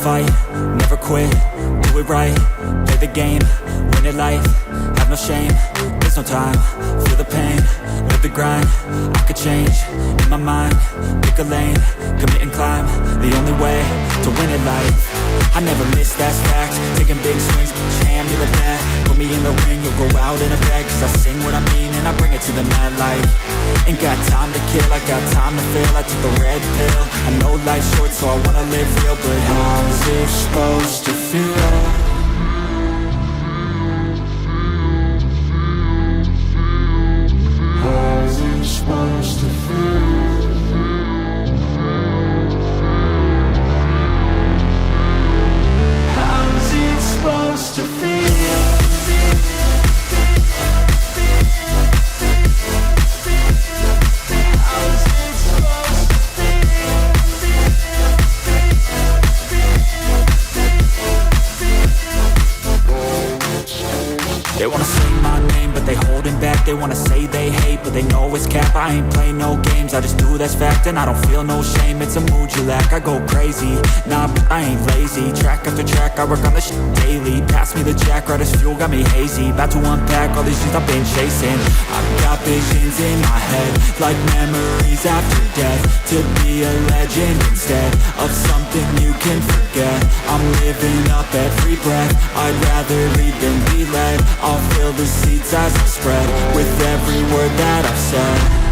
fight, never quit, do it right, play the game, win it life, have no shame, there's no time, feel the pain, live the grind, I could change, in my mind, pick a lane, commit and climb, the only way to win it life. I never miss, that's fact, taking big swings, jam, you the bat, put me in the ring, you'll go out in a bag, cause I sing what I mean and I bring it to the mad light. Ain't got time to kill, I got time to feel, I took the red pill, I know life's short so I wanna live real, but how's it supposed to feel? How's it supposed to feel? How's it supposed to feel? They wanna say my name, but they holding back. They wanna say they hate, but they know it's cap. I ain't play no games, I just do that's fact. And I don't feel no shame, it's a mood you lack. I go crazy, nah, but I ain't lazy. Track after track, I work on this shit daily. Pass me the jack, right as fuel, got me hazy. About to unpack all these things I've been chasing. I've got visions in my head, like memories after death. To be a legend instead of something you can forget. I'm living up every breath, I'd rather lead than be led. I'll fill the seats as I spread with every word that I've said.